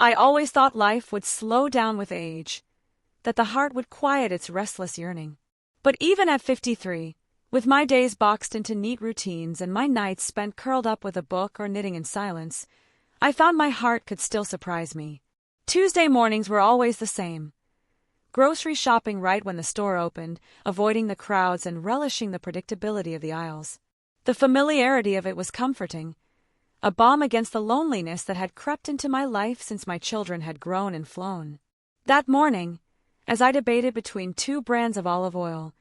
I always thought life would slow down with age, that the heart would quiet its restless yearning. But even at 53, with my days boxed into neat routines and my nights spent curled up with a book or knitting in silence, I found my heart could still surprise me. Tuesday mornings were always the same. Grocery shopping right when the store opened, avoiding the crowds and relishing the predictability of the aisles. The familiarity of it was comforting, a balm against the loneliness that had crept into my life since my children had grown and flown. That morning, as I debated between two brands of olive oil,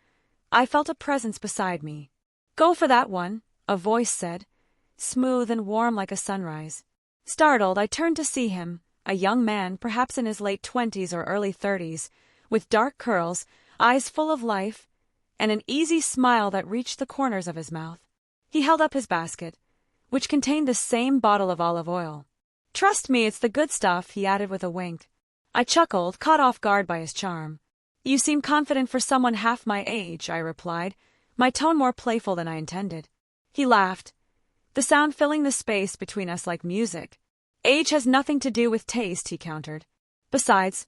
I felt a presence beside me. "Go for that one," a voice said, smooth and warm like a sunrise. Startled, I turned to see him, a young man, perhaps in his late 20s or early 30s, with dark curls, eyes full of life, and an easy smile that reached the corners of his mouth. He held up his basket, which contained the same bottle of olive oil. "Trust me, it's the good stuff," he added with a wink. I chuckled, caught off guard by his charm. "You seem confident for someone half my age," I replied, my tone more playful than I intended. He laughed, the sound filling the space between us like music. "Age has nothing to do with taste," he countered. "Besides,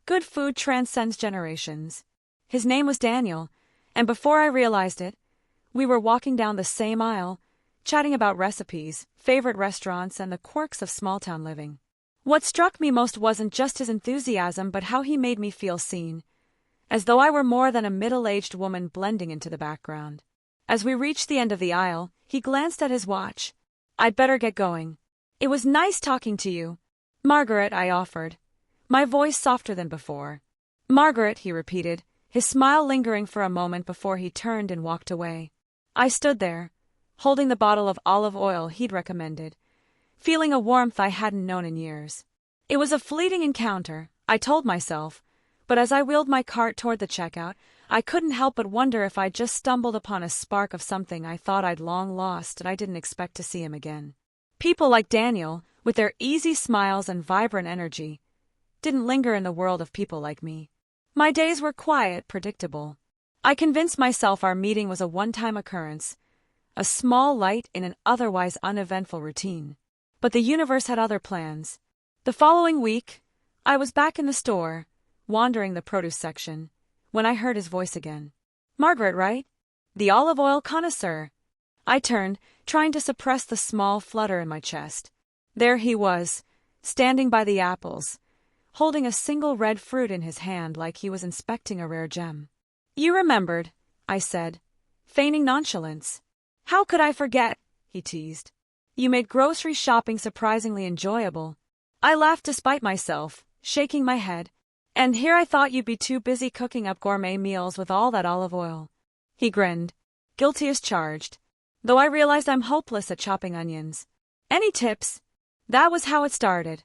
good food transcends generations." His name was Daniel, and before I realized it, we were walking down the same aisle, chatting about recipes, favorite restaurants, and the quirks of small-town living. What struck me most wasn't just his enthusiasm but how he made me feel seen, as though I were more than a middle-aged woman blending into the background. As we reached the end of the aisle, he glanced at his watch. "I'd better get going." "It was nice talking to you, Margaret," I offered, my voice softer than before. "Margaret," he repeated, his smile lingering for a moment before he turned and walked away. I stood there, holding the bottle of olive oil he'd recommended, feeling a warmth I hadn't known in years. It was a fleeting encounter, I told myself, but as I wheeled my cart toward the checkout, I couldn't help but wonder if I'd just stumbled upon a spark of something I thought I'd long lost and I didn't expect to see him again. People like Daniel, with their easy smiles and vibrant energy, didn't linger in the world of people like me. My days were quiet, predictable. I convinced myself our meeting was a one-time occurrence, a small light in an otherwise uneventful routine. But the universe had other plans. The following week, I was back in the store, wandering the produce section, when I heard his voice again. "Margaret, right? The olive oil connoisseur." I turned, trying to suppress the small flutter in my chest. There he was, standing by the apples, holding a single red fruit in his hand like he was inspecting a rare gem. "You remembered," I said, feigning nonchalance. "How could I forget?" he teased. "You made grocery shopping surprisingly enjoyable." I laughed despite myself, shaking my head. "And here I thought you'd be too busy cooking up gourmet meals with all that olive oil." He grinned, guilty as charged, though I realized I'm hopeless at chopping onions. "Any tips?" That was how it started.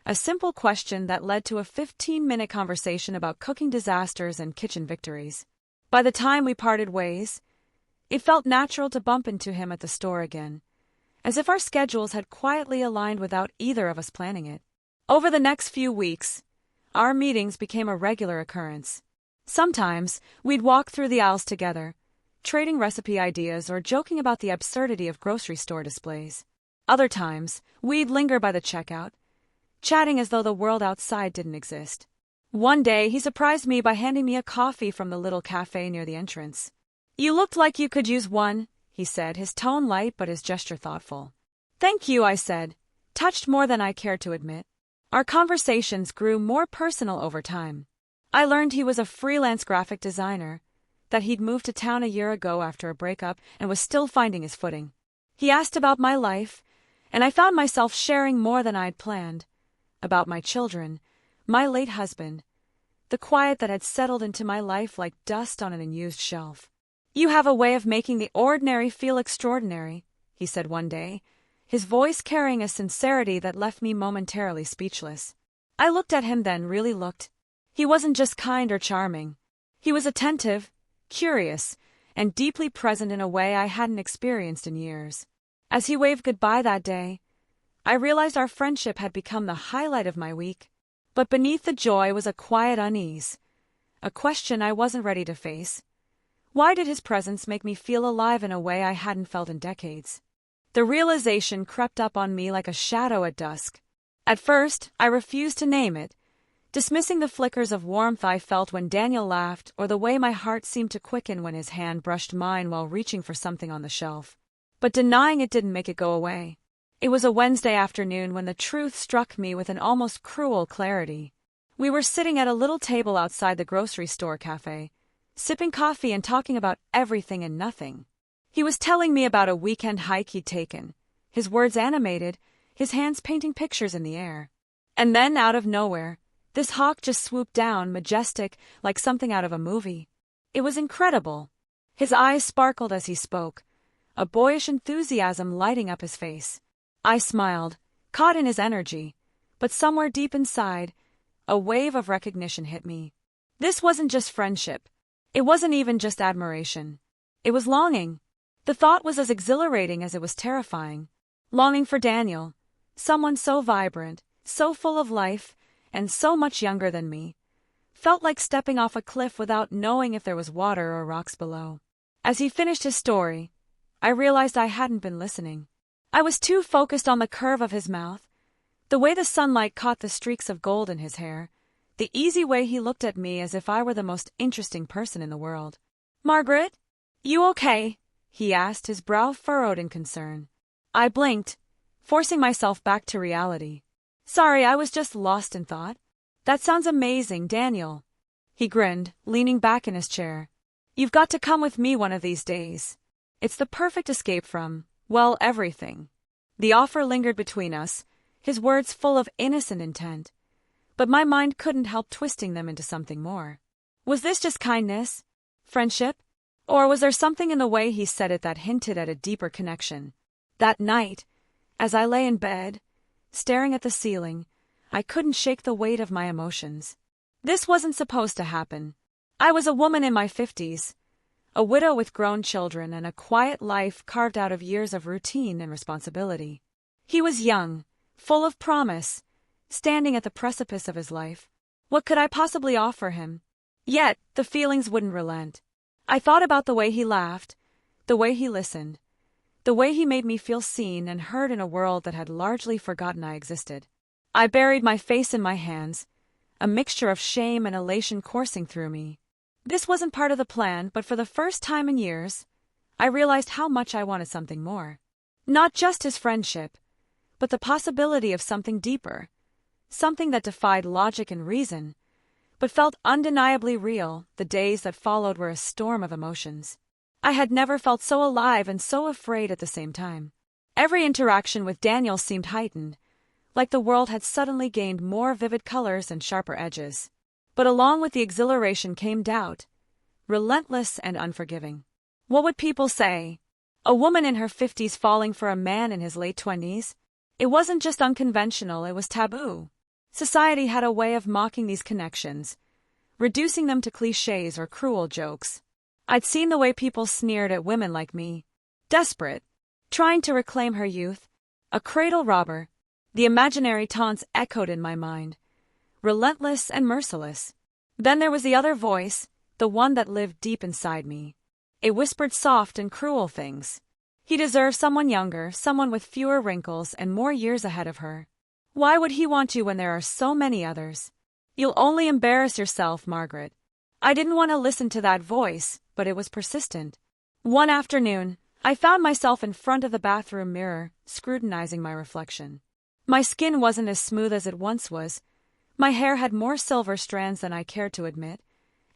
A simple question that led to a 15-minute conversation about cooking disasters and kitchen victories. By the time we parted ways, it felt natural to bump into him at the store again, as if our schedules had quietly aligned without either of us planning it. Over the next few weeks, our meetings became a regular occurrence. Sometimes, we'd walk through the aisles together, trading recipe ideas or joking about the absurdity of grocery store displays. Other times, we'd linger by the checkout, chatting as though the world outside didn't exist. One day, he surprised me by handing me a coffee from the little cafe near the entrance. "You looked like you could use one," he said, his tone light but his gesture thoughtful. "Thank you," I said, touched more than I cared to admit. Our conversations grew more personal over time. I learned he was a freelance graphic designer, that he'd moved to town a year ago after a breakup and was still finding his footing. He asked about my life, and I found myself sharing more than I'd planned. About my children, my late husband, the quiet that had settled into my life like dust on an unused shelf. "You have a way of making the ordinary feel extraordinary," he said one day, his voice carrying a sincerity that left me momentarily speechless. I looked at him then, really looked. He wasn't just kind or charming. He was attentive, curious, and deeply present in a way I hadn't experienced in years. As he waved goodbye that day, I realized our friendship had become the highlight of my week. But beneath the joy was a quiet unease, a question I wasn't ready to face. Why did his presence make me feel alive in a way I hadn't felt in decades? The realization crept up on me like a shadow at dusk. At first, I refused to name it, dismissing the flickers of warmth I felt when Daniel laughed or the way my heart seemed to quicken when his hand brushed mine while reaching for something on the shelf. But denying it didn't make it go away. It was a Wednesday afternoon when the truth struck me with an almost cruel clarity. We were sitting at a little table outside the grocery store cafe, sipping coffee and talking about everything and nothing. He was telling me about a weekend hike he'd taken, his words animated, his hands painting pictures in the air. And then, out of nowhere, this hawk just swooped down, majestic, like something out of a movie. It was incredible. His eyes sparkled as he spoke, a boyish enthusiasm lighting up his face. I smiled, caught in his energy, but somewhere deep inside, a wave of recognition hit me. This wasn't just friendship. It wasn't even just admiration. It was longing. The thought was as exhilarating as it was terrifying. Longing for Daniel, someone so vibrant, so full of life, and so much younger than me. Felt like stepping off a cliff without knowing if there was water or rocks below. As he finished his story, I realized I hadn't been listening. I was too focused on the curve of his mouth, the way the sunlight caught the streaks of gold in his hair, the easy way he looked at me as if I were the most interesting person in the world. "Margaret, you okay?" he asked, his brow furrowed in concern. I blinked, forcing myself back to reality. "Sorry, I was just lost in thought." "That sounds amazing, Daniel." He grinned, leaning back in his chair. "You've got to come with me one of these days. It's the perfect escape from, well, everything." The offer lingered between us, his words full of innocent intent. But my mind couldn't help twisting them into something more. Was this just kindness? Friendship? Or was there something in the way he said it that hinted at a deeper connection? That night, as I lay in bed, staring at the ceiling, I couldn't shake the weight of my emotions. This wasn't supposed to happen. I was a woman in my 50s, a widow with grown children and a quiet life carved out of years of routine and responsibility. He was young, full of promise, standing at the precipice of his life. What could I possibly offer him? Yet, the feelings wouldn't relent. I thought about the way he laughed, the way he listened, the way he made me feel seen and heard in a world that had largely forgotten I existed. I buried my face in my hands, a mixture of shame and elation coursing through me. This wasn't part of the plan, but for the first time in years, I realized how much I wanted something more. Not just his friendship, but the possibility of something deeper, something that defied logic and reason, but felt undeniably real. The days that followed were a storm of emotions. I had never felt so alive and so afraid at the same time. Every interaction with Daniel seemed heightened, like the world had suddenly gained more vivid colors and sharper edges. But along with the exhilaration came doubt, relentless and unforgiving. What would people say? A woman in her 50s falling for a man in his late 20s? It wasn't just unconventional, it was taboo. Society had a way of mocking these connections, reducing them to clichés or cruel jokes. I'd seen the way people sneered at women like me, desperate, trying to reclaim her youth, a cradle robber. The imaginary taunts echoed in my mind, relentless and merciless. Then there was the other voice, the one that lived deep inside me. It whispered soft and cruel things. He deserved someone younger, someone with fewer wrinkles and more years ahead of her. Why would he want you when there are so many others? You'll only embarrass yourself, Margaret. I didn't want to listen to that voice, but it was persistent. One afternoon, I found myself in front of the bathroom mirror, scrutinizing my reflection. My skin wasn't as smooth as it once was. My hair had more silver strands than I cared to admit,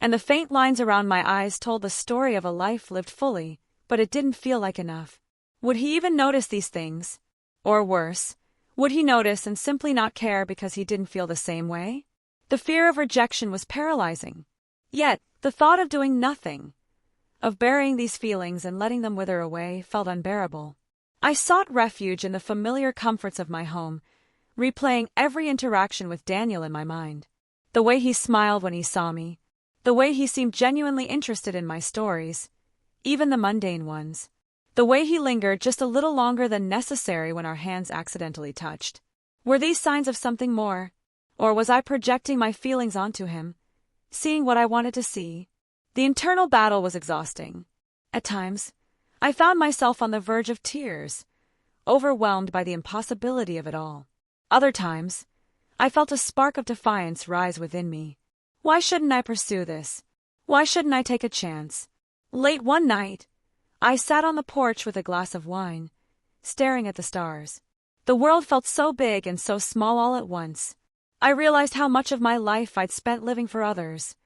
and the faint lines around my eyes told the story of a life lived fully, but it didn't feel like enough. Would he even notice these things? Or worse, would he notice and simply not care because he didn't feel the same way? The fear of rejection was paralyzing. Yet, the thought of doing nothing, of burying these feelings and letting them wither away, felt unbearable. I sought refuge in the familiar comforts of my home, replaying every interaction with Daniel in my mind. The way he smiled when he saw me, the way he seemed genuinely interested in my stories, even the mundane ones. The way he lingered just a little longer than necessary when our hands accidentally touched. Were these signs of something more? Or was I projecting my feelings onto him, seeing what I wanted to see? The internal battle was exhausting. At times, I found myself on the verge of tears, overwhelmed by the impossibility of it all. Other times, I felt a spark of defiance rise within me. Why shouldn't I pursue this? Why shouldn't I take a chance? Late one night, I sat on the porch with a glass of wine, staring at the stars. The world felt so big and so small all at once. I realized how much of my life I'd spent living for others,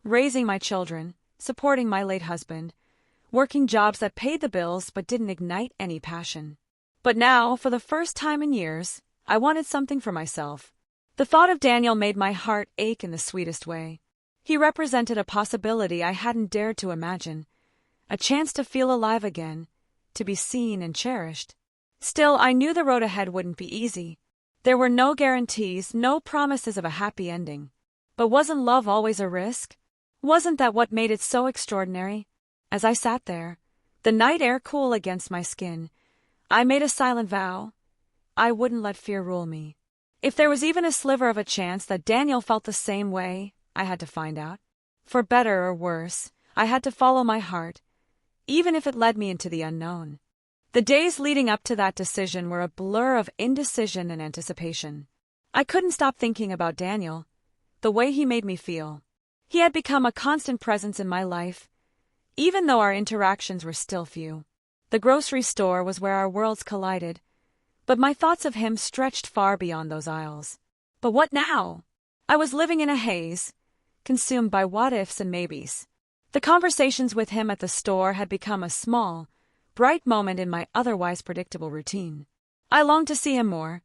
raising my children, supporting my late husband, working jobs that paid the bills but didn't ignite any passion. But now, for the first time in years, I wanted something for myself. The thought of Daniel made my heart ache in the sweetest way. He represented a possibility I hadn't dared to imagine, a chance to feel alive again, to be seen and cherished. Still, I knew the road ahead wouldn't be easy. There were no guarantees, no promises of a happy ending. But wasn't love always a risk? Wasn't that what made it so extraordinary? As I sat there, the night air cool against my skin, I made a silent vow. I wouldn't let fear rule me. If there was even a sliver of a chance that Daniel felt the same way, I had to find out. For better or worse, I had to follow my heart, even if it led me into the unknown. The days leading up to that decision were a blur of indecision and anticipation. I couldn't stop thinking about Daniel, the way he made me feel. He had become a constant presence in my life, even though our interactions were still few. The grocery store was where our worlds collided, but my thoughts of him stretched far beyond those aisles. But what now? I was living in a haze, consumed by what-ifs and maybes. The conversations with him at the store had become a small, bright moment in my otherwise predictable routine. I longed to see him more,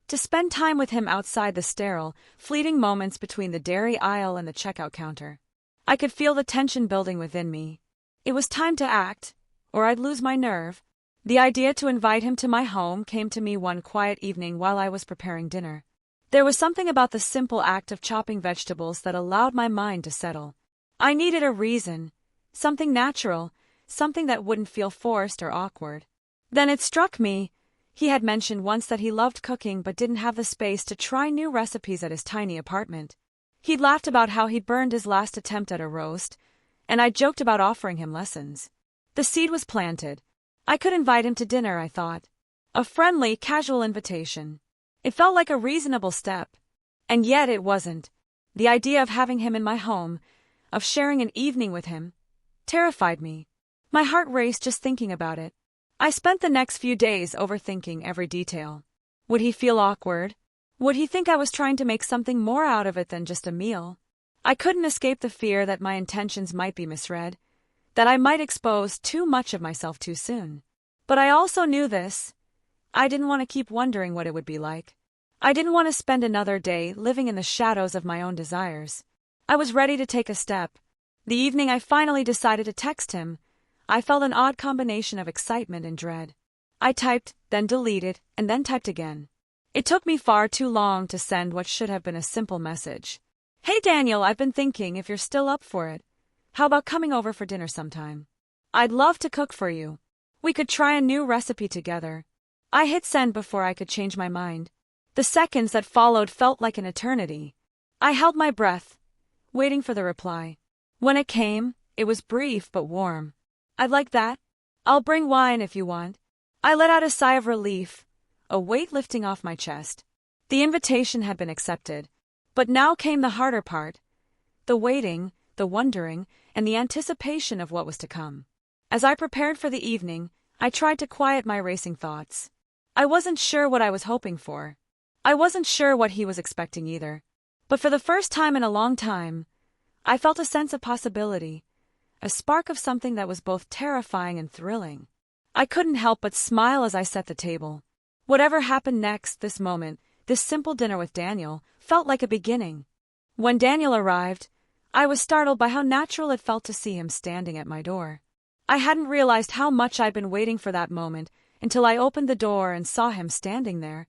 to spend time with him outside the sterile, fleeting moments between the dairy aisle and the checkout counter. I could feel the tension building within me. It was time to act, or I'd lose my nerve. The idea to invite him to my home came to me one quiet evening while I was preparing dinner. There was something about the simple act of chopping vegetables that allowed my mind to settle. I needed a reason, something natural, something that wouldn't feel forced or awkward. Then it struck me. He had mentioned once that he loved cooking but didn't have the space to try new recipes at his tiny apartment. He'd laughed about how he'd burned his last attempt at a roast, and I joked about offering him lessons. The seed was planted. I could invite him to dinner, I thought. A friendly, casual invitation. It felt like a reasonable step. And yet it wasn't. The idea of having him in my home, of sharing an evening with him, terrified me. My heart raced just thinking about it. I spent the next few days overthinking every detail. Would he feel awkward? Would he think I was trying to make something more out of it than just a meal? I couldn't escape the fear that my intentions might be misread, that I might expose too much of myself too soon. But I also knew this. I didn't want to keep wondering what it would be like. I didn't want to spend another day living in the shadows of my own desires. I was ready to take a step. The evening I finally decided to text him, I felt an odd combination of excitement and dread. I typed, then deleted, and then typed again. It took me far too long to send what should have been a simple message. Hey Daniel, I've been thinking if you're still up for it. How about coming over for dinner sometime? I'd love to cook for you. We could try a new recipe together. I hit send before I could change my mind. The seconds that followed felt like an eternity. I held my breath, waiting for the reply. When it came, it was brief but warm. I'd like that. I'll bring wine if you want. I let out a sigh of relief, a weight lifting off my chest. The invitation had been accepted. But now came the harder part. The waiting, the wondering, and the anticipation of what was to come. As I prepared for the evening, I tried to quiet my racing thoughts. I wasn't sure what I was hoping for. I wasn't sure what he was expecting either. But for the first time in a long time, I felt a sense of possibility, a spark of something that was both terrifying and thrilling. I couldn't help but smile as I set the table. Whatever happened next, this moment, this simple dinner with Daniel, felt like a beginning. When Daniel arrived, I was startled by how natural it felt to see him standing at my door. I hadn't realized how much I'd been waiting for that moment until I opened the door and saw him standing there,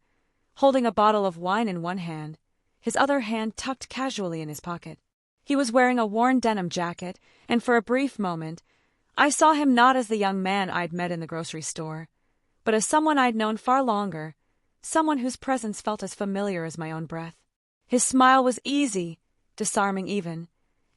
holding a bottle of wine in one hand, his other hand tucked casually in his pocket. He was wearing a worn denim jacket, and for a brief moment, I saw him not as the young man I'd met in the grocery store, but as someone I'd known far longer, someone whose presence felt as familiar as my own breath. His smile was easy, disarming even,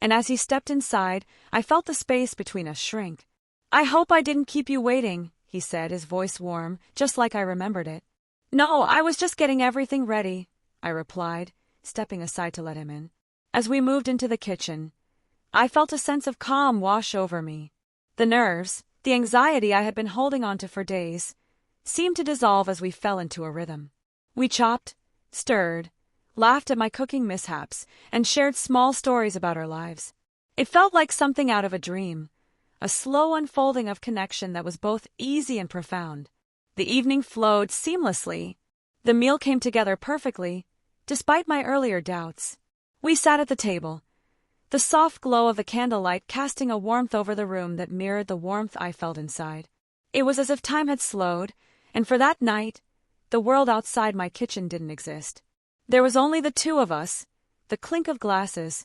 and as he stepped inside, I felt the space between us shrink. "I hope I didn't keep you waiting," he said, his voice warm, just like I remembered it. No, I was just getting everything ready, I replied, stepping aside to let him in. As we moved into the kitchen, I felt a sense of calm wash over me. The nerves, the anxiety I had been holding on to for days, seemed to dissolve as we fell into a rhythm. We chopped, stirred, laughed at my cooking mishaps, and shared small stories about our lives. It felt like something out of a dream, a slow unfolding of connection that was both easy and profound. The evening flowed seamlessly. The meal came together perfectly, despite my earlier doubts. We sat at the table, the soft glow of the candlelight casting a warmth over the room that mirrored the warmth I felt inside. It was as if time had slowed, and for that night, the world outside my kitchen didn't exist. There was only the two of us, the clink of glasses,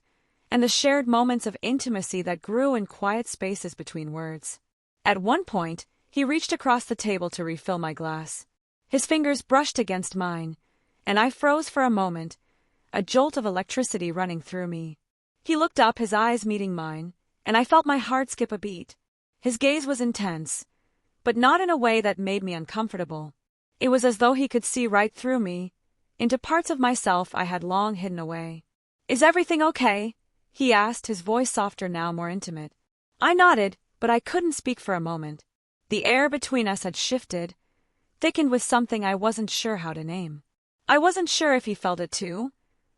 and the shared moments of intimacy that grew in quiet spaces between words. At one point, he reached across the table to refill my glass. His fingers brushed against mine, and I froze for a moment, a jolt of electricity running through me. He looked up, his eyes meeting mine, and I felt my heart skip a beat. His gaze was intense, but not in a way that made me uncomfortable. It was as though he could see right through me, into parts of myself I had long hidden away. "Is everything okay?" he asked, his voice softer now, more intimate. I nodded, but I couldn't speak for a moment. The air between us had shifted, thickened with something I wasn't sure how to name. I wasn't sure if he felt it too,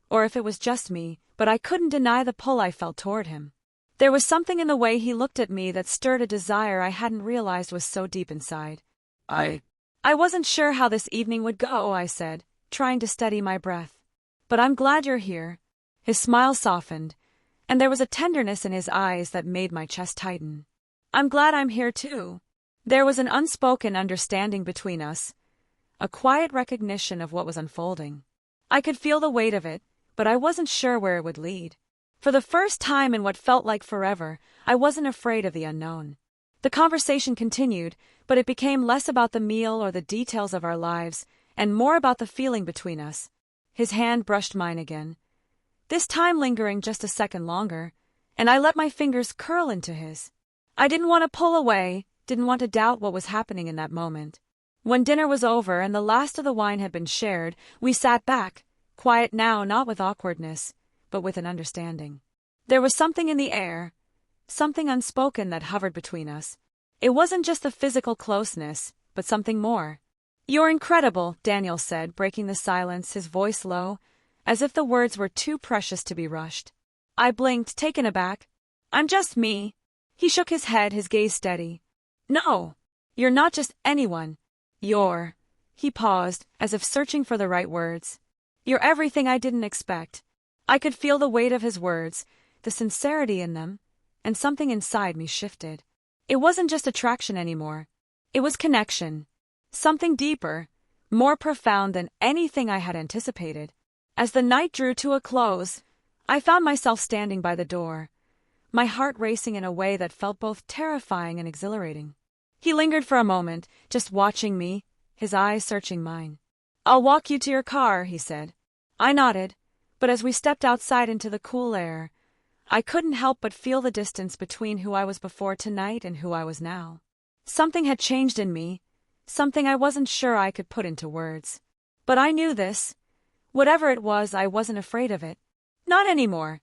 or if it was just me, but I couldn't deny the pull I felt toward him. There was something in the way he looked at me that stirred a desire I hadn't realized was so deep inside. I wasn't sure how this evening would go, I said, trying to steady my breath. But I'm glad you're here. His smile softened, and there was a tenderness in his eyes that made my chest tighten. I'm glad I'm here too. There was an unspoken understanding between us, a quiet recognition of what was unfolding. I could feel the weight of it, but I wasn't sure where it would lead. For the first time in what felt like forever, I wasn't afraid of the unknown. The conversation continued, but it became less about the meal or the details of our lives, and more about the feeling between us. His hand brushed mine again, this time lingering just a second longer, and I let my fingers curl into his. I didn't want to pull away, didn't want to doubt what was happening in that moment. When dinner was over and the last of the wine had been shared, we sat back, quiet now, not with awkwardness, but with an understanding. There was something in the air, something unspoken that hovered between us. It wasn't just the physical closeness, but something more. "You're incredible," Daniel said, breaking the silence, his voice low, as if the words were too precious to be rushed. I blinked, taken aback. "I'm just me." He shook his head, his gaze steady. "No, you're not just anyone. You're—" He paused, as if searching for the right words. "You're everything I didn't expect." I could feel the weight of his words, the sincerity in them, and something inside me shifted. It wasn't just attraction anymore. It was connection. Something deeper, more profound than anything I had anticipated. As the night drew to a close, I found myself standing by the door, my heart racing in a way that felt both terrifying and exhilarating. He lingered for a moment, just watching me, his eyes searching mine. "I'll walk you to your car," he said. I nodded, but as we stepped outside into the cool air, I couldn't help but feel the distance between who I was before tonight and who I was now. Something had changed in me, something I wasn't sure I could put into words. But I knew this. Whatever it was, I wasn't afraid of it. Not anymore.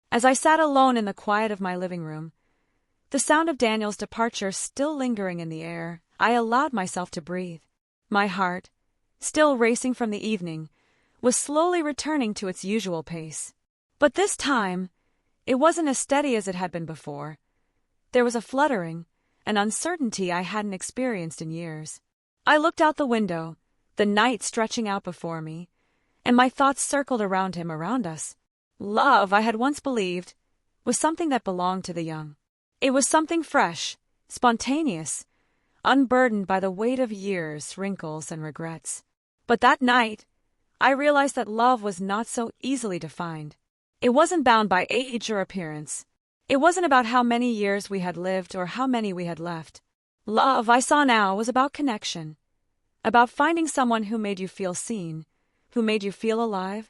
As I sat alone in the quiet of my living room, the sound of Daniel's departure still lingering in the air, I allowed myself to breathe. My heart, still racing from the evening, was slowly returning to its usual pace. But this time, it wasn't as steady as it had been before. There was a fluttering, an uncertainty I hadn't experienced in years. I looked out the window, the night stretching out before me, and my thoughts circled around him, around us. Love, I had once believed, was something that belonged to the young. It was something fresh, spontaneous, unburdened by the weight of years, wrinkles, and regrets. But that night, I realized that love was not so easily defined. It wasn't bound by age or appearance. It wasn't about how many years we had lived or how many we had left. Love, I saw now, was about connection, about finding someone who made you feel seen, who made you feel alive,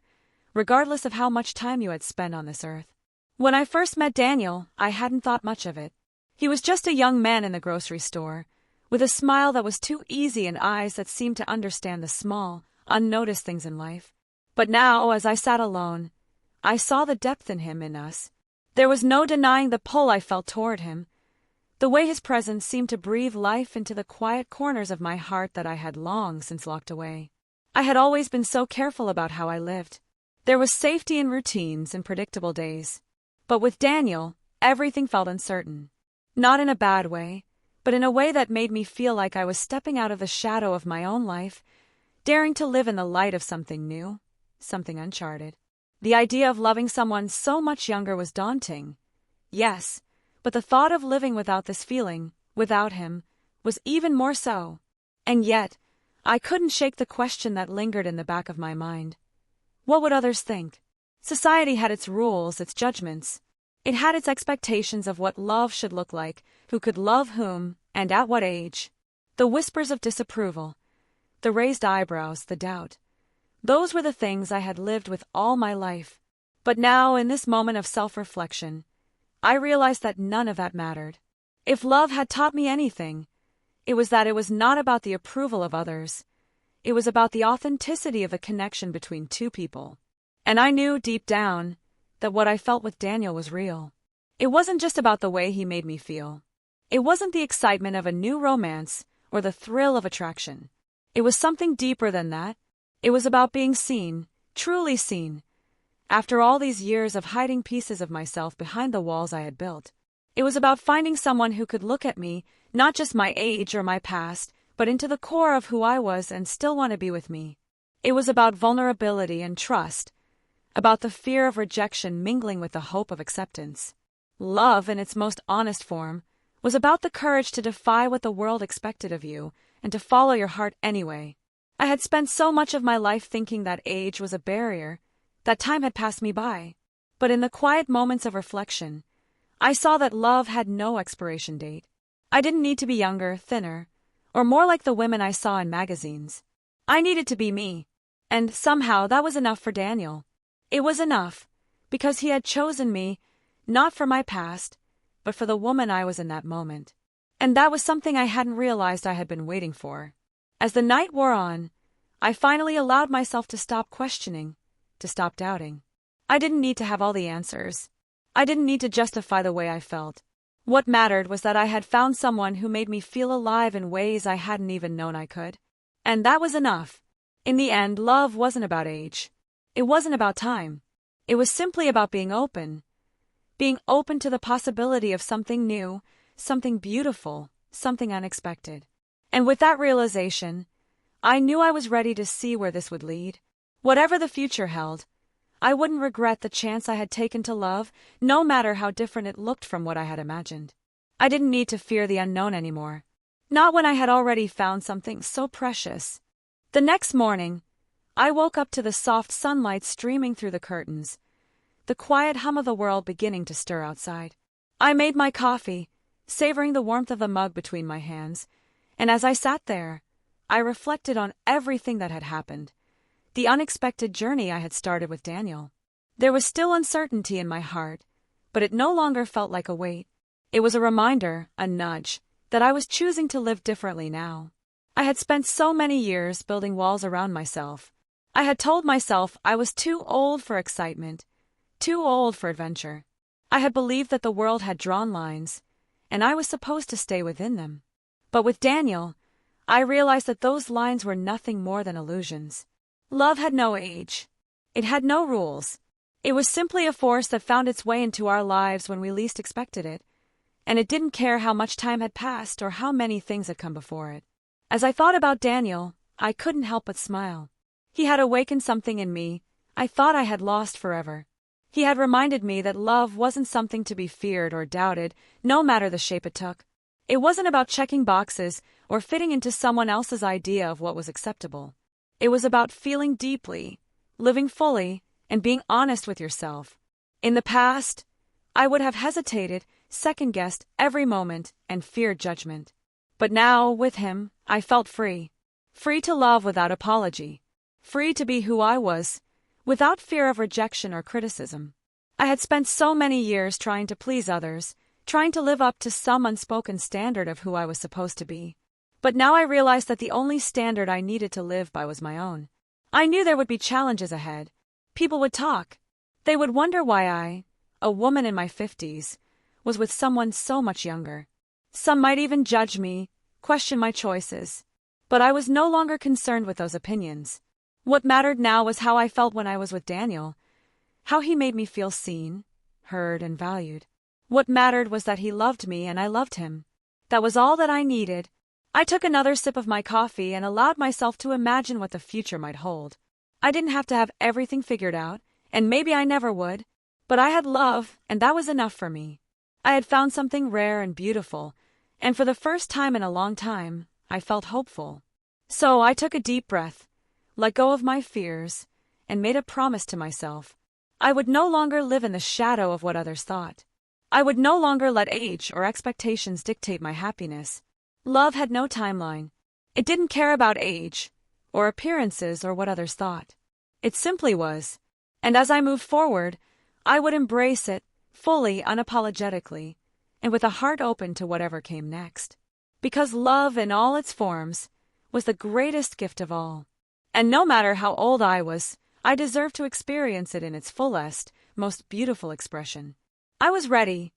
regardless of how much time you had spent on this earth. When I first met Daniel, I hadn't thought much of it. He was just a young man in the grocery store, with a smile that was too easy and eyes that seemed to understand the small, unnoticed things in life. But now, as I sat alone, I saw the depth in him, in us. There was no denying the pull I felt toward him. The way his presence seemed to breathe life into the quiet corners of my heart that I had long since locked away. I had always been so careful about how I lived. There was safety in routines and predictable days. But with Daniel, everything felt uncertain. Not in a bad way, but in a way that made me feel like I was stepping out of the shadow of my own life, daring to live in the light of something new, something uncharted. The idea of loving someone so much younger was daunting. Yes, but the thought of living without this feeling, without him, was even more so. And yet, I couldn't shake the question that lingered in the back of my mind. What would others think? Society had its rules, its judgments. It had its expectations of what love should look like, who could love whom, and at what age. The whispers of disapproval, the raised eyebrows, the doubt. Those were the things I had lived with all my life. But now, in this moment of self-reflection, I realized that none of that mattered. If love had taught me anything, it was that it was not about the approval of others. It was about the authenticity of the connection between two people. And I knew deep down that what I felt with Daniel was real. It wasn't just about the way he made me feel. It wasn't the excitement of a new romance or the thrill of attraction. It was something deeper than that. It was about being seen, truly seen. After all these years of hiding pieces of myself behind the walls I had built, it was about finding someone who could look at me, not just my age or my past, but into the core of who I was and still want to be with me. It was about vulnerability and trust, about the fear of rejection mingling with the hope of acceptance. Love, in its most honest form, was about the courage to defy what the world expected of you and to follow your heart anyway. I had spent so much of my life thinking that age was a barrier, that time had passed me by. But in the quiet moments of reflection, I saw that love had no expiration date. I didn't need to be younger, thinner, or more like the women I saw in magazines. I needed to be me. And somehow that was enough for Daniel. It was enough, because he had chosen me, not for my past, but for the woman I was in that moment. And that was something I hadn't realized I had been waiting for. As the night wore on, I finally allowed myself to stop questioning, to stop doubting. I didn't need to have all the answers. I didn't need to justify the way I felt. What mattered was that I had found someone who made me feel alive in ways I hadn't even known I could. And that was enough. In the end, love wasn't about age. It wasn't about time. It was simply about being open to the possibility of something new, something beautiful, something unexpected. And with that realization, I knew I was ready to see where this would lead. Whatever the future held, I wouldn't regret the chance I had taken to love, no matter how different it looked from what I had imagined. I didn't need to fear the unknown anymore. Not when I had already found something so precious. The next morning, I woke up to the soft sunlight streaming through the curtains, the quiet hum of the world beginning to stir outside. I made my coffee, savoring the warmth of the mug between my hands, and as I sat there, I reflected on everything that had happened. The unexpected journey I had started with Daniel. There was still uncertainty in my heart, but it no longer felt like a weight. It was a reminder, a nudge, that I was choosing to live differently now. I had spent so many years building walls around myself. I had told myself I was too old for excitement, too old for adventure. I had believed that the world had drawn lines, and I was supposed to stay within them. But with Daniel, I realized that those lines were nothing more than illusions. Love had no age. It had no rules. It was simply a force that found its way into our lives when we least expected it, and it didn't care how much time had passed or how many things had come before it. As I thought about Daniel, I couldn't help but smile. He had awakened something in me I thought I had lost forever. He had reminded me that love wasn't something to be feared or doubted, no matter the shape it took. It wasn't about checking boxes or fitting into someone else's idea of what was acceptable. It was about feeling deeply, living fully, and being honest with yourself. In the past, I would have hesitated, second-guessed every moment, and feared judgment. But now, with him, I felt free. Free to love without apology. Free to be who I was, without fear of rejection or criticism. I had spent so many years trying to please others, trying to live up to some unspoken standard of who I was supposed to be. But now I realized that the only standard I needed to live by was my own. I knew there would be challenges ahead. People would talk. They would wonder why I, a woman in my 50s, was with someone so much younger. Some might even judge me, question my choices. But I was no longer concerned with those opinions. What mattered now was how I felt when I was with Daniel, how he made me feel seen, heard, and valued. What mattered was that he loved me and I loved him. That was all that I needed. I took another sip of my coffee and allowed myself to imagine what the future might hold. I didn't have to have everything figured out, and maybe I never would, but I had love, and that was enough for me. I had found something rare and beautiful, and for the first time in a long time, I felt hopeful. So I took a deep breath, let go of my fears, and made a promise to myself. I would no longer live in the shadow of what others thought. I would no longer let age or expectations dictate my happiness. Love had no timeline. It didn't care about age, or appearances, or what others thought. It simply was. And as I moved forward, I would embrace it, fully, unapologetically, and with a heart open to whatever came next. Because love in all its forms was the greatest gift of all. And no matter how old I was, I deserved to experience it in its fullest, most beautiful expression. I was ready,